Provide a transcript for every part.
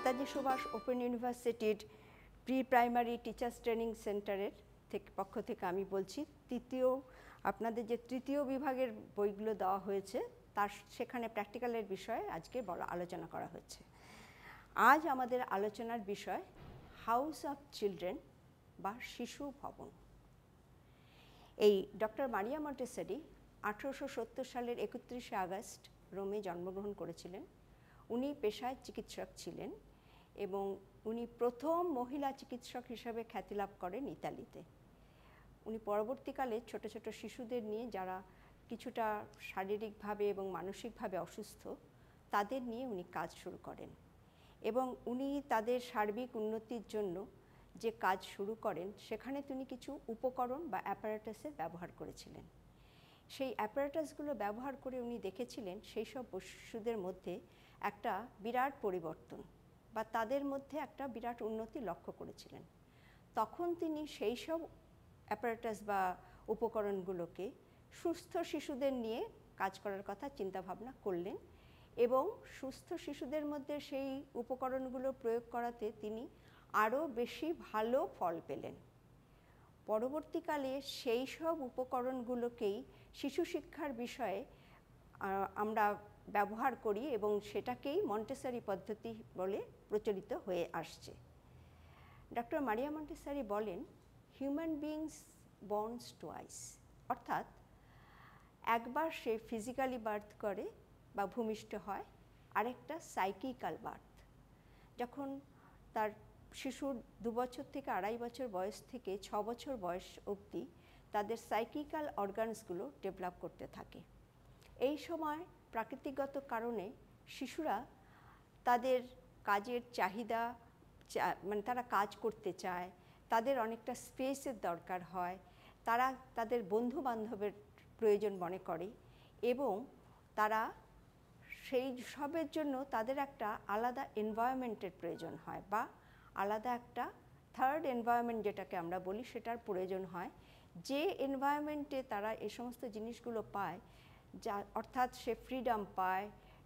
Netaji Subhash open ইউনিভার্সিটির pre primary teachers training সেন্টারের পক্ষ থেকে আমি বলছি। আপনাদের যে তৃতীয় বিভাগের বইগুলো দেওয়া হয়েছে তার সেখানে প্র্যাকটিক্যালের বিষয়ে আজকে আলোচনা করা হচ্ছে। আজ আমাদের আলোচনার বিষয় হাউস অফ চিলড্রেন বা শিশু ভবন। এই ডক্টর মারিয়া মন্টেসরি 1870 সালের 31শে আগস্ট রোমে জন্মগ্রহণ করেছিলেন। উনি পেশায় চিকিৎসক ছিলেন এবং উনি প্রথম মহিলা চিকিৎসক হিসেবে খ্যাতি লাভ করেন ইতালিতে। উনি পরবর্তীকালে ছোট ছোট শিশুদের নিয়ে যারা কিছুটা শারীরিকভাবে এবং মানসিকভাবে অসুস্থ তাদের নিয়ে উনি কাজ শুরু করেন এবং উনি তাদের সার্বিক উন্নতির জন্য যে কাজ শুরু করেন সেখানে তিনি কিছু উপকরণ বা অ্যাপারেটাসের ব্যবহার করেছিলেন। সেই অ্যাপারেটাসগুলো ব্যবহার করে উনি দেখেছিলেন সেই সব শিশুদের মধ্যে একটা বিরাট পরিবর্তন বা তাদের মধ্যে একটা বিরাট উন্নতি লক্ষ্য করেছিলেন। তখন তিনি সেই সব অ্যাপারেটাস বা উপকরণগুলোকে সুস্থ শিশুদের নিয়ে কাজ করার কথা চিন্তাভাবনা করলেন এবং সুস্থ শিশুদের মধ্যে সেই উপকরণগুলো প্রয়োগ করাতে তিনি আরও বেশি ভালো ফল পেলেন। পরবর্তীকালে সেই সব উপকরণগুলোকেই শিশু শিক্ষার বিষয়ে আমরা ব্যবহার করি এবং সেটাকেই মন্টেসরি পদ্ধতি বলে প্রচলিত হয়ে আসছে। ডক্টর মারিয়া মন্টেসরি বলেন, হিউম্যান বিংস বর্নস টুয়াইস, অর্থাৎ একবার সে ফিজিক্যালি বার্থ করে বা ভূমিষ্ঠ হয়, আরেকটা সাইকিক্যাল বার্থ। যখন তার শিশুর 2 বছর থেকে 2.5 বছর বয়স থেকে 6 বছর বয়স অবধি তাদের সাইকিক্যাল অর্গানসগুলো ডেভেলপ করতে থাকে। এই সময় প্রাকৃতিকগত কারণে শিশুরা তাদের কাজের চাহিদা মানে তারা কাজ করতে চায়, তাদের অনেকটা স্পেসের দরকার হয়, তারা তাদের বন্ধু বান্ধবের প্রয়োজন মনে করে এবং তারা সেই সবের জন্য তাদের একটা আলাদা এনভায়রনমেন্টের প্রয়োজন হয় বা আলাদা একটা থার্ড এনভায়রনমেন্ট যেটাকে আমরা বলি সেটার প্রয়োজন হয়। যে এনভায়রনমেন্টে তারা এই সমস্ত জিনিসগুলো পায়, যা অর্থাৎ সে ফ্রিডম পায়,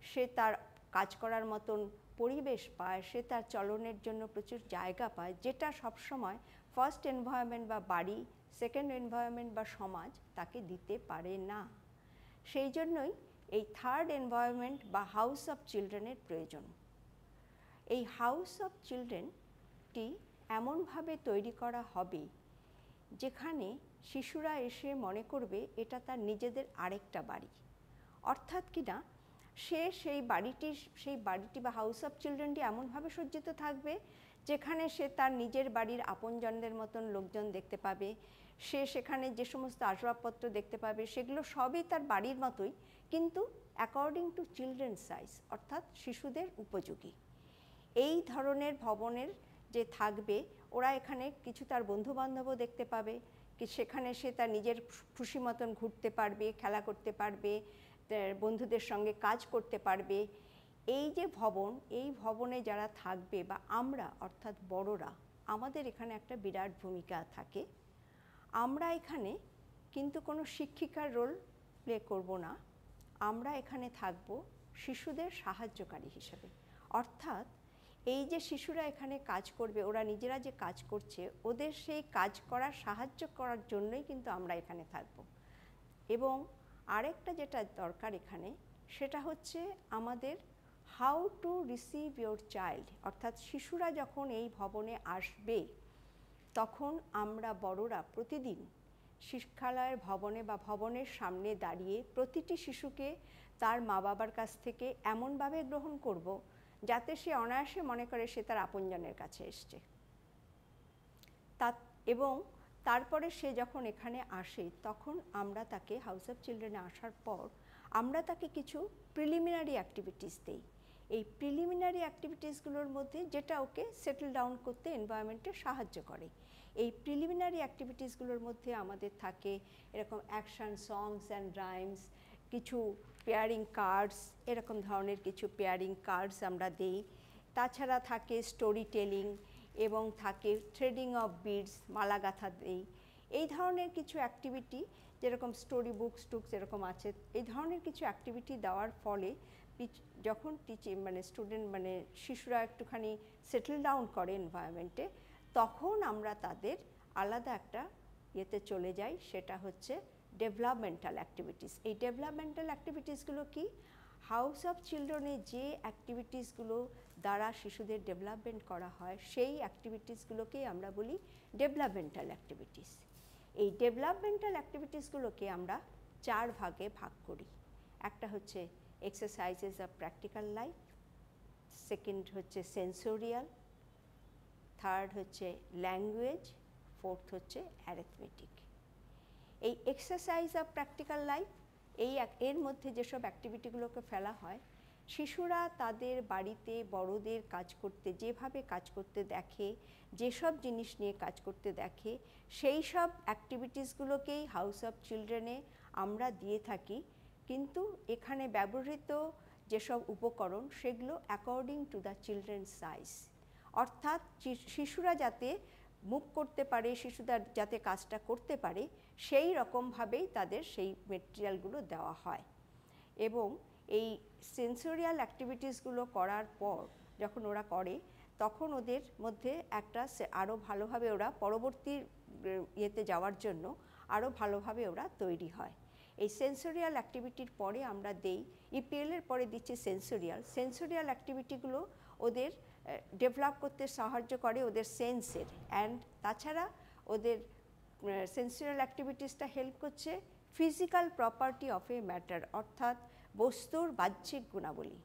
সে তার কাজ করার মতন পরিবেশ পায়, সে তার চলনের জন্য প্রচুর জায়গা পায়, যেটা সবসময় ফার্স্ট এনভায়রনমেন্ট বা বাড়ি, সেকেন্ড এনভায়রনমেন্ট বা সমাজ তাকে দিতে পারে না। সেই জন্যই এই থার্ড এনভায়রনমেন্ট বা হাউস অফ চিলড্রেনের প্রয়োজন। এই হাউস অফ চিলড্রেনটি এমনভাবে তৈরি করা হবে যেখানে শিশুরা এসে মনে করবে এটা তার নিজেদের আরেকটা বাড়ি। অর্থাৎ কিনা সে সেই বাড়িটি বা হাউস অফ চিলড্রেনটি এমনভাবে সজ্জিত থাকবে যেখানে সে তার নিজের বাড়ির আপনজনদের মতন লোকজন দেখতে পাবে, সে সেখানে যে সমস্ত আসবাবপত্র দেখতে পাবে সেগুলো সবই তার বাড়ির মতোই, কিন্তু অ্যাকর্ডিং টু চিলড্রেন সাইজ, অর্থাৎ শিশুদের উপযোগী। এই ধরনের ভবনের যে থাকবে, ওরা এখানে কিছু তার বন্ধুবান্ধবও দেখতে পাবে, সেখানে সে তার নিজের খুশি মতন ঘুরতে পারবে, খেলা করতে পারবে, বন্ধুদের সঙ্গে কাজ করতে পারবে। এই যে ভবন, এই ভবনে যারা থাকবে বা আমরা অর্থাৎ বড়রা, আমাদের এখানে একটা বিরাট ভূমিকা থাকে। আমরা এখানে কিন্তু কোনো শিক্ষিকার রোল প্লে করব না, আমরা এখানে থাকব শিশুদের সাহায্যকারী হিসেবে। অর্থাৎ এই যে শিশুরা এখানে কাজ করবে, ওরা নিজেরা যে কাজ করছে, ওদের সেই কাজ করার সাহায্য করার জন্যই কিন্তু আমরা এখানে থাকব। এবং আরেকটা যেটা দরকার এখানে, সেটা হচ্ছে আমাদের how to receive your child, অর্থাৎ শিশুরা যখন এই ভবনে আসবে তখন আমরা বড়রা প্রতিদিন শিক্ষালয়ের ভবনে বা ভবনের সামনে দাঁড়িয়ে প্রতিটি শিশুকে তার মা বাবার কাছ থেকে এমনভাবে গ্রহণ করব যাতে সে অনায়াসে মনে করে সে তার আপনজনের কাছে এসছে। এবং তারপরে সে যখন এখানে আসে তখন আমরা তাকে হাউস অফ চিলড্রেনে আসার পর আমরা তাকে কিছু প্রিলিমিনারি অ্যাক্টিভিটিস দিই। এই প্রিলিমিনারি অ্যাক্টিভিটিসগুলোর মধ্যে যেটা ওকে সেটেল ডাউন করতে এনভায়রনমেন্টে সাহায্য করে। এই প্রিলিমিনারি অ্যাক্টিভিটিসগুলোর মধ্যে আমাদের থাকে এরকম অ্যাকশন সংস অ্যান্ড রাইমস, কিছু পেয়ারিং কার্ডস, এরকম ধরনের কিছু পেয়ারিং কার্ডস আমরা দিই। তাছাড়া থাকে স্টোরি টেলিং এবং থাকে থ্রেডিং অফ বিডস, মালা গাঁথা দিই। এই ধরনের কিছু অ্যাক্টিভিটি, যেরকম স্টোরি বুকস টুকস এরকম আছে, এই ধরনের কিছু অ্যাক্টিভিটি দেওয়ার ফলে যখন মানে স্টুডেন্ট মানে শিশুরা একটুখানি সেটেল ডাউন করে এনভায়রনমেন্টে, তখন আমরা তাদের আলাদা একটা ইয়েতে চলে যাই, সেটা হচ্ছে ডেভেলপমেন্টাল অ্যাক্টিভিটিস। এই ডেভেলপমেন্টাল অ্যাক্টিভিটিসগুলো কি? হাউস অফ চিলড্রেনে যে অ্যাক্টিভিটিসগুলো দ্বারা শিশুদের ডেভেলপমেন্ট করা হয়, সেই অ্যাক্টিভিটিসগুলোকেই আমরা বলি ডেভেলপমেন্টাল অ্যাক্টিভিটিস। এই ডেভেলপমেন্টাল অ্যাক্টিভিটিসগুলোকে আমরা 4 ভাগে ভাগ করি। একটা হচ্ছে exercises of practical life, second হচ্ছে সেন্সোরিয়াল, থার্ড হচ্ছে ল্যাঙ্গুয়েজ, ফোর্থ হচ্ছে অ্যারিথমেটিক। এই এক্সারসাইজ অফ প্র্যাকটিক্যাল লাইফ, এর মধ্যে যেসব অ্যাক্টিভিটিগুলোকে ফেলা হয়, শিশুরা তাদের বাড়িতে বড়দের কাজ করতে যেভাবে কাজ করতে দেখে, যেসব জিনিস নিয়ে কাজ করতে দেখে, সেই সব অ্যাক্টিভিটিসগুলোকেই হাউস অফ চিলড্রেনে আমরা দিয়ে থাকি। কিন্তু এখানে ব্যবহৃত যেসব উপকরণ, সেগুলো according to the children size, অর্থাৎ শিশুরা যাতে মুভ করতে পারে, শিশুরা যাতে কাজটা করতে পারে, সেই রকমভাবেই তাদের সেই মেটেরিয়ালগুলো দেওয়া হয়। এবং এই সেন্সোরিয়াল অ্যাক্টিভিটিসগুলো করার পর যখন ওরা করে, তখন ওদের মধ্যে একটা আরও ভালোভাবে ওরা পরবর্তী ইয়েতে যাওয়ার জন্য আরও ভালোভাবে ওরা তৈরি হয়। এই সেন্সোরিয়াল অ্যাক্টিভিটির পরে আমরা দেই, ইপিএলের পরে দিচ্ছি সেন্সোরিয়াল অ্যাক্টিভিটিগুলো ওদের ডেভেলপ করতে সাহায্য করে ওদের সেন্সের, অ্যান্ড তাছাড়া ওদের সেন্সোরিয়াল অ্যাক্টিভিটিসটা হেল্প করছে physical property of a matter, অর্থাৎ বস্তুর বাহ্যিক গুণাবলী।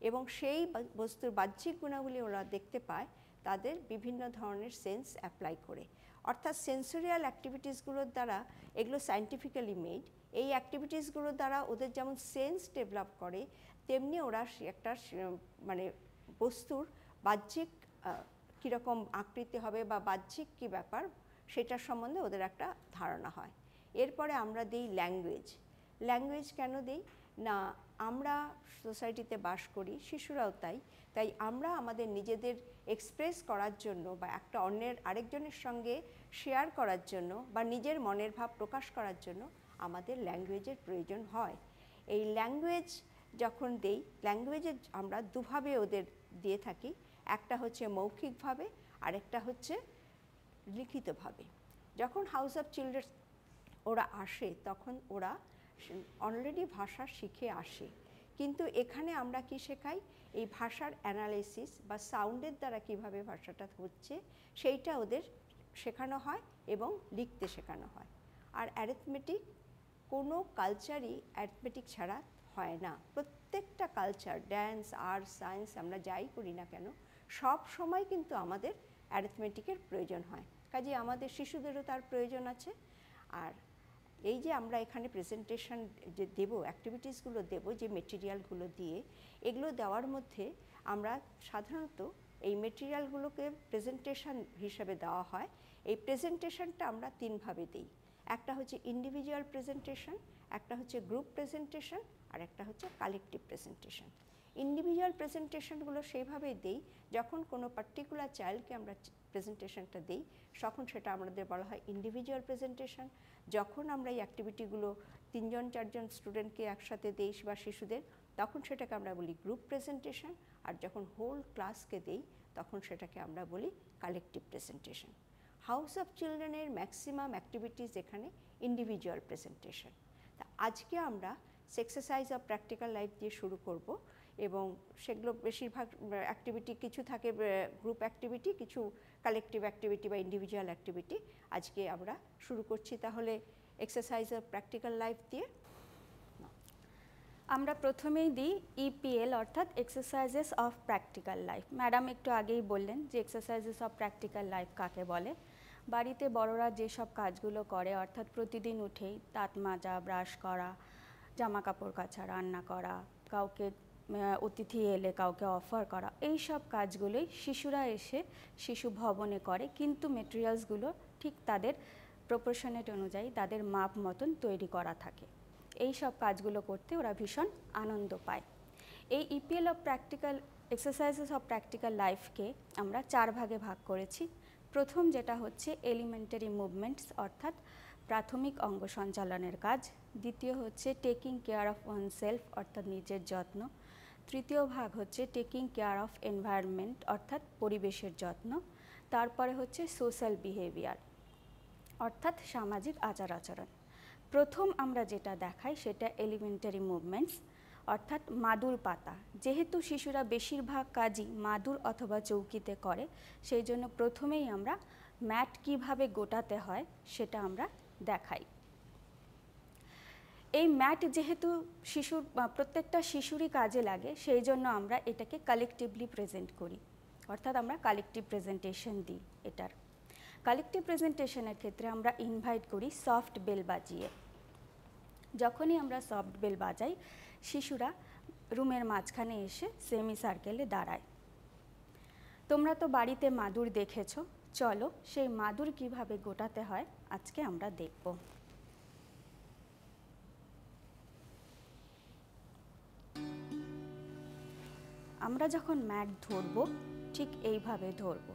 এবং সেই বস্তুর বাহ্যিক গুণাবলী ওরা দেখতে পায় তাদের বিভিন্ন ধরনের সেন্স অ্যাপ্লাই করে। অর্থাৎ সেন্সোরিয়াল অ্যাক্টিভিটিসগুলোর দ্বারা, এগুলো সায়েন্টিফিক্যালি মেড, এই অ্যাক্টিভিটিসগুলোর দ্বারা ওদের যেমন সেন্স ডেভেলপ করে, তেমনি ওরা একটা মানে বস্তুর বাহ্যিক কীরকম আকৃতি হবে বা বাহ্যিক কী ব্যাপার, সেটার সম্বন্ধে ওদের একটা ধারণা হয়। এরপরে আমরা দিই ল্যাঙ্গুয়েজ কেন দিই না, আমরা সোসাইটিতে বাস করি, শিশুরাও তাই আমরা আমাদের নিজেদের এক্সপ্রেস করার জন্য বা একটা আরেকজনের সঙ্গে শেয়ার করার জন্য বা নিজের মনের ভাব প্রকাশ করার জন্য আমাদের ল্যাঙ্গুয়েজের প্রয়োজন হয়। এই ল্যাঙ্গুয়েজ যখন দেই, ল্যাঙ্গুয়েজে আমরা দুভাবে ওদের দিয়ে থাকি, একটা হচ্ছে মৌখিকভাবে, আরেকটা হচ্ছে লিখিতভাবে। যখন হাউস অফ চিলড্রেন ওরা আসে, তখন ওরা অলরেডি ভাষা শিখে আসে, কিন্তু এখানে আমরা কি শেখাই, এই ভাষার অ্যানালাইসিস বা সাউন্ডের দ্বারা কিভাবে ভাষাটা হচ্ছে সেইটা ওদের শেখানো হয় এবং লিখতে শেখানো হয়। আর অ্যারিথমেটিক, কোনো কালচারই অ্যারিথমেটিক ছাড়া হয় না। প্রত্যেকটা কালচার, ড্যান্স, আর্ট, সায়েন্স, আমরা যাই করি না কেন, সব সময় কিন্তু আমাদের অ্যারিথমেটিকের প্রয়োজন হয়। কাজে আমাদের শিশুদেরও তার প্রয়োজন আছে। আর এই যে আমরা এখানে প্রেজেন্টেশন যে দেব, অ্যাক্টিভিটিসগুলো দেব, যে মেটেরিয়ালগুলো দিয়ে, এগুলো দেওয়ার মধ্যে আমরা সাধারণত এই মেটেরিয়ালগুলোকে প্রেজেন্টেশন হিসেবে দেওয়া হয়। এই প্রেজেন্টেশনটা আমরা 3 ভাবে দিই। একটা হচ্ছে ইন্ডিভিজুয়াল প্রেজেন্টেশন, একটা হচ্ছে গ্রুপ প্রেজেন্টেশন, আর একটা হচ্ছে কালেকটিভ প্রেজেন্টেশন। ইন্ডিভিজুয়াল প্রেজেন্টেশনগুলো সেইভাবেই দিই, যখন কোনো পার্টিকুলার চাইল্ডকে আমরা প্রেজেন্টেশনটা দিই, তখন সেটা আমাদের বলা হয় ইন্ডিভিজুয়াল প্রেজেন্টেশন। যখন আমরা এই অ্যাক্টিভিটিগুলো 3-4জন স্টুডেন্টকে একসাথে দিই বা শিশুদের, তখন সেটাকে আমরা বলি গ্রুপ প্রেজেন্টেশন। আর যখন হোল ক্লাসকে দিই, তখন সেটাকে আমরা বলি কালেকটিভ প্রেজেন্টেশন। হাউস অফ চিলড্রেনের ম্যাক্সিমাম অ্যাক্টিভিটিস এখানে ইন্ডিভিজুয়াল প্রেজেন্টেশন। তা আজকে আমরা এক্সারসাইজ অফ প্র্যাকটিক্যাল লাইফ দিয়ে শুরু করব, এবং সেগুলো বেশিরভাগ অ্যাক্টিভিটি, কিছু থাকে গ্রুপ অ্যাক্টিভিটি, কিছু কালেকটিভ অ্যাক্টিভিটি বা ইন্ডিভিজুয়াল অ্যাক্টিভিটি। আজকে আমরা শুরু করছি তাহলে এক্সারসাইজ অফ প্র্যাকটিক্যাল লাইফ দিয়ে। আমরা প্রথমেই দিই ইপিএল, অর্থাৎ exercises of practical life. Madam একটু আগেই বললেন যে এক্সারসাইজেস অফ প্র্যাকটিক্যাল লাইফ কাকে বলে। বাড়িতে বড়রা যেসব কাজগুলো করে, অর্থাৎ প্রতিদিন উঠেই দাঁত মাজা, ব্রাশ করা, জামা কাপড় কাচা, রান্না করা, কাউকে অতিথি এলে কাউকে অফার করা, এই সব কাজগুলোই শিশুরা এসে শিশু ভবনে করে, কিন্তু মেটেরিয়ালসগুলো ঠিক তাদের প্রপোর্শনেট অনুযায়ী, তাদের মাপ মতন তৈরি করা থাকে। এই সব কাজগুলো করতে ওরা ভীষণ আনন্দ পায়। এই EPL of practical exercises of practical লাইফকে আমরা 4 ভাগে ভাগ করেছি। প্রথম যেটা হচ্ছে এলিমেন্টারি মুভমেন্টস, অর্থাৎ প্রাথমিক অঙ্গ সঞ্চালনের কাজ। দ্বিতীয় হচ্ছে taking care of one self, অর্থাৎ নিজের যত্ন। তৃতীয় ভাগ হচ্ছে টেকিং কেয়ার অফ এনভায়রনমেন্ট অর্থাৎ পরিবেশের যত্ন। তারপরে হচ্ছে সোশ্যাল বিহেভিয়ার অর্থাৎ সামাজিক আচার আচরণ। প্রথম আমরা যেটা দেখাই সেটা এলিমেন্টারি মুভমেন্টস অর্থাৎ মাদুর পাতা। যেহেতু শিশুরা বেশিরভাগ কাজই মাদুর অথবা চৌকিতে করে, সেই জন্য প্রথমেই আমরা ম্যাট কিভাবে গোটাতে হয় সেটা আমরা দেখাই। এই ম্যাট যেহেতু প্রত্যেকটা শিশুরই কাজে লাগে, সেই জন্য আমরা এটাকে কালেকটিভলি প্রেজেন্ট করি, অর্থাৎ আমরা কালেকটিভ প্রেজেন্টেশন দিই। এটার কালেকটিভ প্রেজেন্টেশনের ক্ষেত্রে আমরা ইনভাইট করি সফট বেল বাজিয়ে। যখনই আমরা সফট বেল বাজাই, শিশুরা রুমের মাঝখানে এসে সেমি সার্কেলে দাঁড়ায়। তোমরা তো বাড়িতে মাদুর দেখেছো, চলো সেই মাদুর কিভাবে গোটাতে হয় আজকে আমরা দেখব। আমরা যখন ম্যাট ধরবো ঠিক এইভাবে ধরবো।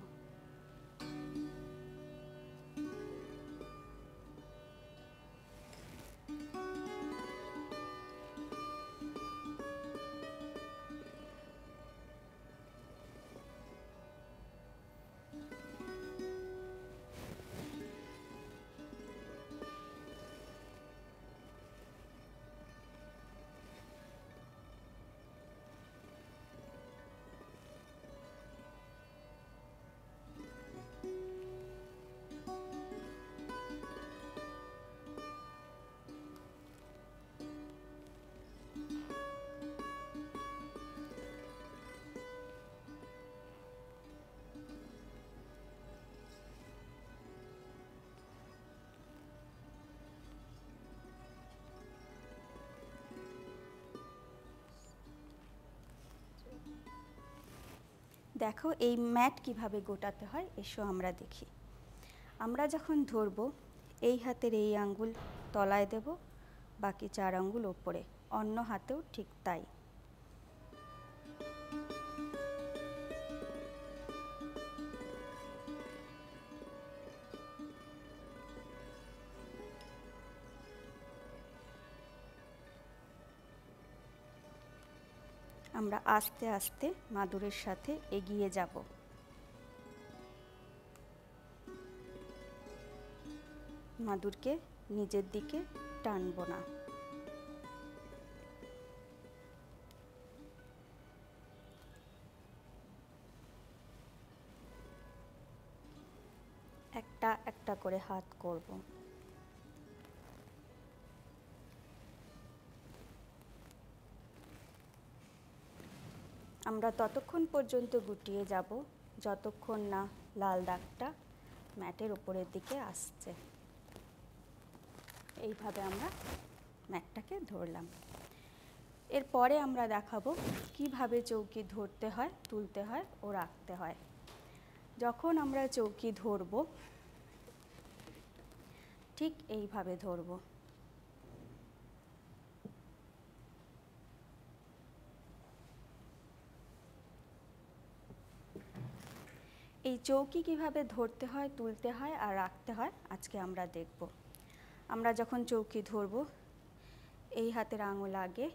দেখো এই ম্যাট কিভাবে গোটাতে হয়, এসো আমরা দেখি। আমরা যখন ধরবো এই হাতের এই আঙ্গুল তলায় দেব, বাকি 4 আঙ্গুল ওপরে, অন্য হাতেও ঠিক তাই। আমরা আস্তে আস্তে মাদুরের সাথে এগিয়ে যাব। মাদুরকে নিজের দিকে টানব না। একটা একটা করে হাত করব। আমরা ততক্ষণ পর্যন্ত গুটিয়ে যাব যতক্ষণ না লাল দাগটা ম্যাটের উপরের দিকে আসছে। এইভাবে আমরা ম্যাটটাকে ধরলাম। এরপরে আমরা দেখাবো কিভাবে চৌকি ধরতে হয়, তুলতে হয় ও রাখতে হয়। যখন আমরা চৌকি ধরব ঠিক এইভাবে ধরব। এই চৌকি কিভাবে ধরতে হয়, তুলতে হয় আর রাখতে হয় আজকে আমরা দেখব। আমরা যখন চৌকি ধরব এই হাতের আঙুল আগে,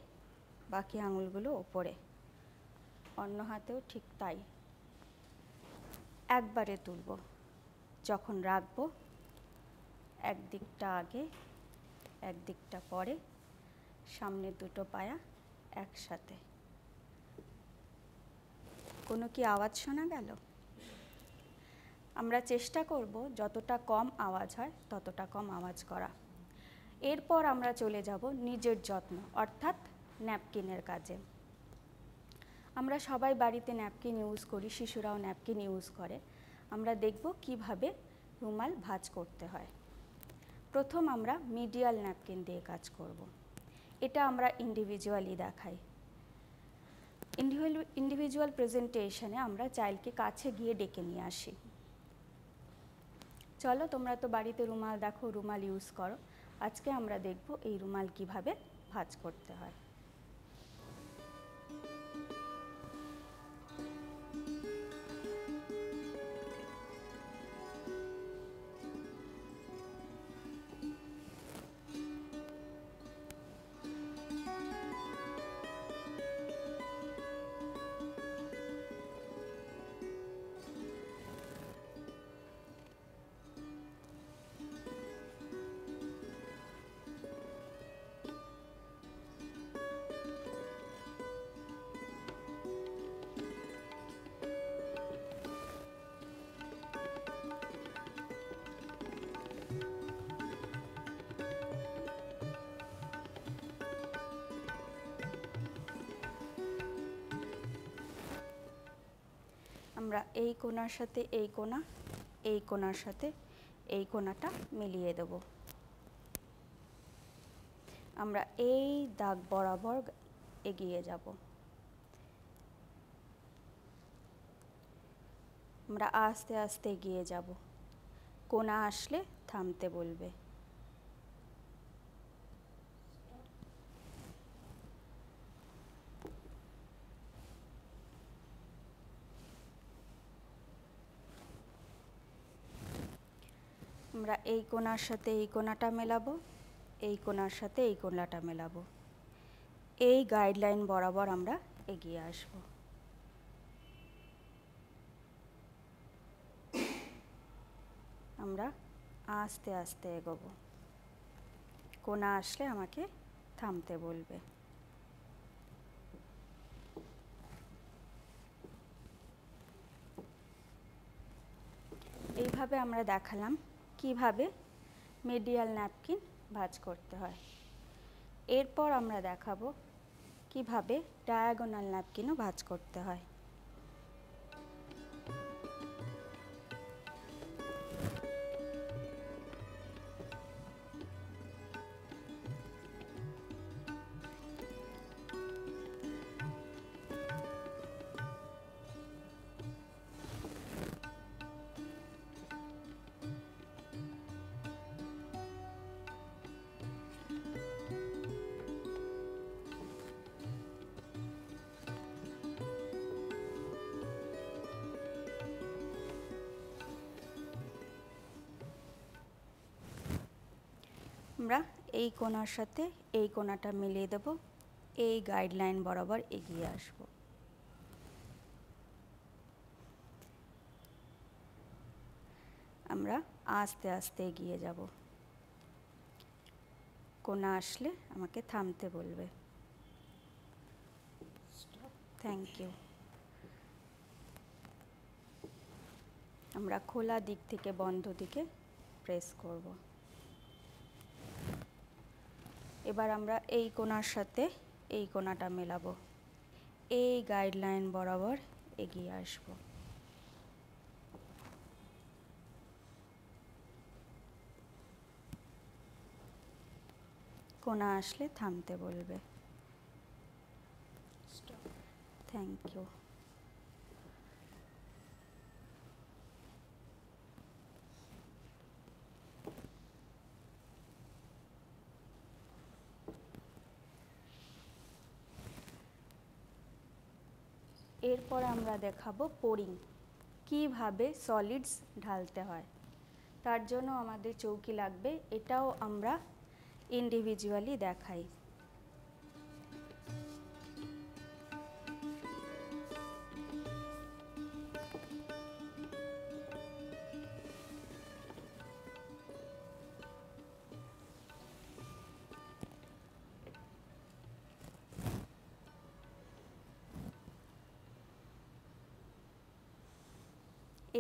বাকি আঙুলগুলো ওপরে, অন্য হাতেও ঠিক তাই। একবারে তুলব। যখন রাখবো একদিকটা আগে একদিকটা পরে, সামনে দুটো পায়া একসাথে। কোনো কি আওয়াজ শোনা গেল? আমরা চেষ্টা করব যতটা কম আওয়াজ হয় ততটা কম আওয়াজ করা। এরপর আমরা চলে যাব নিজের যত্ন অর্থাৎ ন্যাপকিনের কাজে। আমরা সবাই বাড়িতে ন্যাপকিন ইউজ করি, শিশুরাও ন্যাপকিন ইউজ করে। আমরা দেখব কিভাবে রুমাল ভাঁজ করতে হয়। প্রথম আমরা মিডিয়াল ন্যাপকিন দিয়ে কাজ করব। এটা আমরা ইন্ডিভিজুয়ালি দেখাই। ইন্ডিভিজুয়াল প্রেজেন্টেশনে আমরা চাইল্ডকে কাছে গিয়ে ডেকে নিয়ে আসি। চলো, তোমরা তো বাড়িতে রুমাল দেখো, রুমাল ইউজ করো। আজকে আমরা দেখব এই রুমাল কিভাবে ভাঁজ করতে হয়। আমরা এই কোণার সাথে এই কোণা, এই কোণার সাথে এই কোণাটা মিলিয়ে দেব। আমরা এই দাগ বরাবর এগিয়ে যাব। আমরা আস্তে আস্তে এগিয়ে যাব। কোণা আসলে থামতে বলবে। আমরা এই কোণার সাথে এই কোণাটা মেলাবো, এই কোণার সাথে এই কোণাটা মেলাবো। এই গাইডলাইন বরাবর আমরা এগিয়ে আসব। আমরা আস্তে আস্তে এগোবো। কোণা আসলে আমাকে থামতে বলবে। এইভাবে আমরা দেখালাম কিভাবে মিডিয়াল ন্যাপকিন ভাঁজ করতে হয়। এরপর আমরা দেখাবো কিভাবে ডায়াগোনাল ন্যাপকিনও ভাঁজ করতে হয়। আমরা এই কোণার সাথে এই কোণাটা মিলিয়ে দেব, এই গাইডলাইন বরাবর এগিয়ে আসব। আমরা আস্তে আস্তে এগিয়ে যাব। কোণা আসলে আমাকে থামতে বলবে। Thank you. আমরা খোলা দিক থেকে বন্ধ দিকে প্রেস করব। এবার আমরা এই কোণার সাথে এই কোণাটা মেলাবো, এই গাইডলাইন বরাবর এগিয়ে আসব। কোণা আসলে থামতে বলবে। Thank you. এরপর আমরা দেখাবো পোরিং, কিভাবে সলিডস ঢালতে হয়। তার জন্য আমাদের চৌকি লাগবে, এটাও আমরা ইন্ডিভিজুয়ালি দেখাই।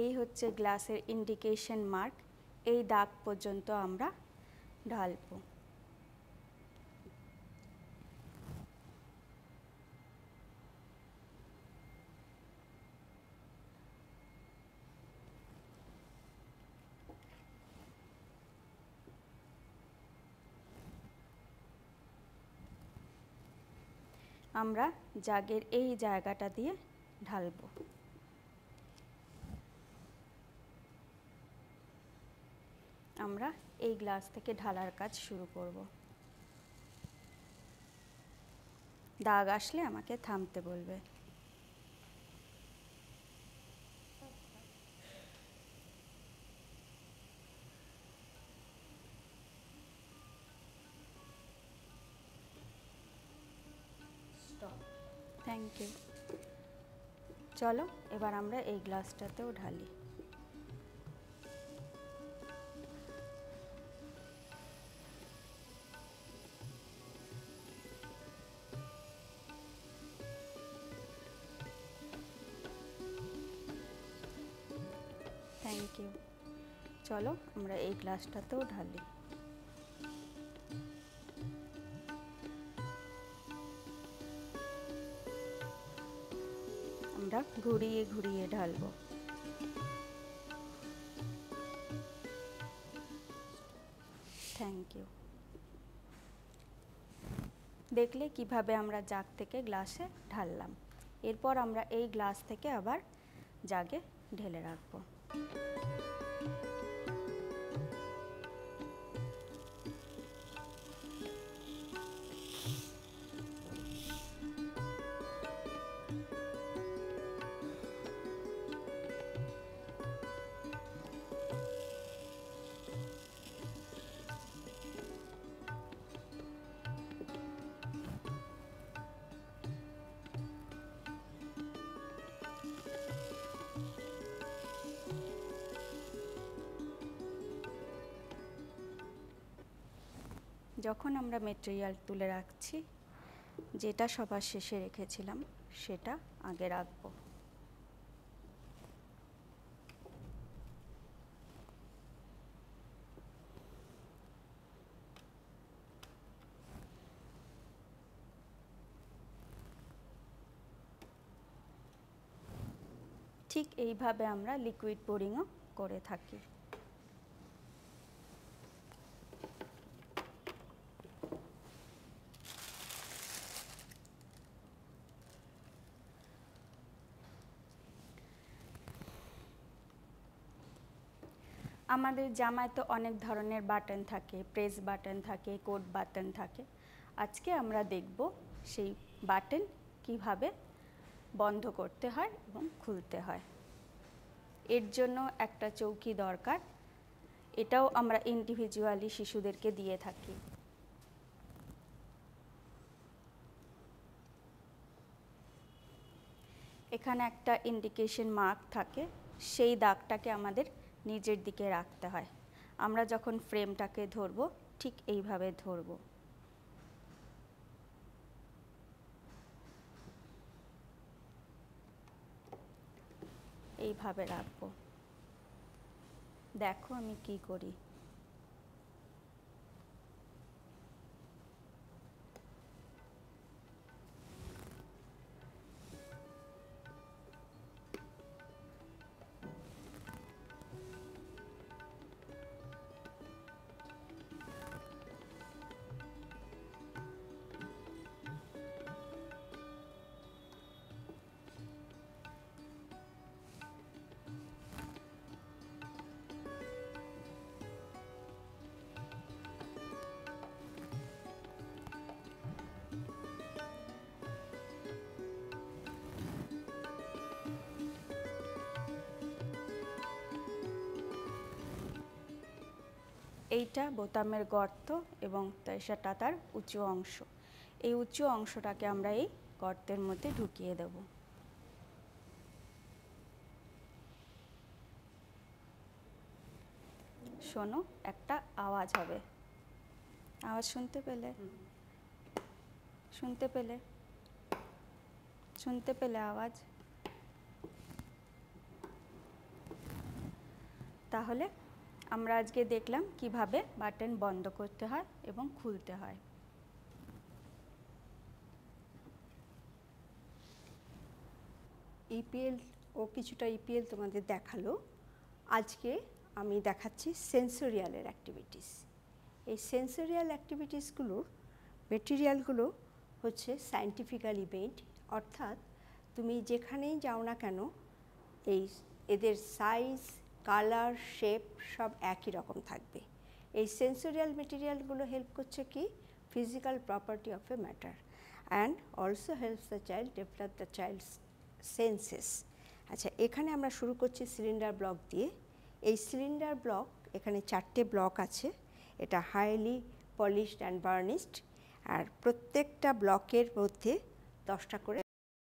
এই হচ্ছে গ্লাসের ইন্ডিকেশন মার্ক, এই দাগ পর্যন্ত আমরা ঢালবো। আমরা জাগের এই জায়গাটা দিয়ে ঢালবো। আমরা এই গ্লাস থেকে ঢালার কাজ শুরু করব। দাগ আসলে আমাকে থামতে বলবে। Thank you. চলো এবার আমরা এই গ্লাসটাতেও ঢালি। Thank you. চলো আমরা এই গ্লাসটাতেও ঢালি। আমরা আমরা ঘুরিয়ে ঘুরিয়ে ঢালবো। Thank you. দেখলে কিভাবে আমরা জাগ থেকে গ্লাসে ঢাললাম। এরপর আমরা এই গ্লাস থেকে আবার জাগে ঢেলে রাখবো। যখন আমরা মেটেরিয়াল তুলে রাখছি, যেটা সবার শেষে রেখেছিলাম সেটা আগে রাখবো। ঠিক এইভাবে আমরা লিকুইড পোরিংও করে থাকি। আমাদের জামায় তো অনেক ধরনের বাটন থাকে, প্রেস বাটন থাকে, কোট বাটন থাকে। আজকে আমরা দেখব সেই বাটন কিভাবে বন্ধ করতে হয় এবং খুলতে হয়। এর জন্য একটা চৌকি দরকার। এটাও আমরা ইন্ডিভিজুয়ালি শিশুদেরকে দিয়ে থাকি। এখানে একটা ইন্ডিকেশন মার্ক থাকে, সেই দাগটাকে আমাদের নিচের দিকে রাখতে হয়। আমরা যখন ফ্রেমটাকে ধরব ঠিক এইভাবে ধরব। এইভাবে রাখবো। দেখো আমি কি করি। এইটা বোতামের গর্ত এবং সেটা তার উঁচু অংশ। এই উঁচু অংশটাকে আমরা এই গর্তের মধ্যে ঢুকিয়ে দেব। শোনো, একটা আওয়াজ হবে। আওয়াজ শুনতে পেলে? শুনতে পেলে? শুনতে পেলে আওয়াজ? তাহলে আমরা আজকে দেখলাম কিভাবে বাটন বন্ধ করতে হয় এবং খুলতে হয়। ইপিএল ও কিছুটা ইপিএল তোমাদের দেখালো। আজকে আমি দেখাচ্ছি সেন্সোরিয়ালের অ্যাক্টিভিটিস। এই সেন্সোরিয়াল অ্যাক্টিভিটিসগুলোর মেটেরিয়ালগুলো হচ্ছে সায়েন্টিফিক্যালি মেড, অর্থাৎ তুমি যেখানেই যাও না কেন এদের সাইজ, কালার, শেপ সব একই রকম থাকবে। এই সেন্সোরিয়াল মেটেরিয়ালগুলো হেল্প করছে কি physical property of a matter and also helps the child develop the child's senses. আচ্ছা, এখানে আমরা শুরু করছি সিলিন্ডার ব্লক দিয়ে। এই সিলিন্ডার ব্লক, এখানে 4টে ব্লক আছে। এটা হাইলি পলিশড অ্যান্ড বার্নিশড, আর প্রত্যেকটা ব্লকের মধ্যে 10টা করে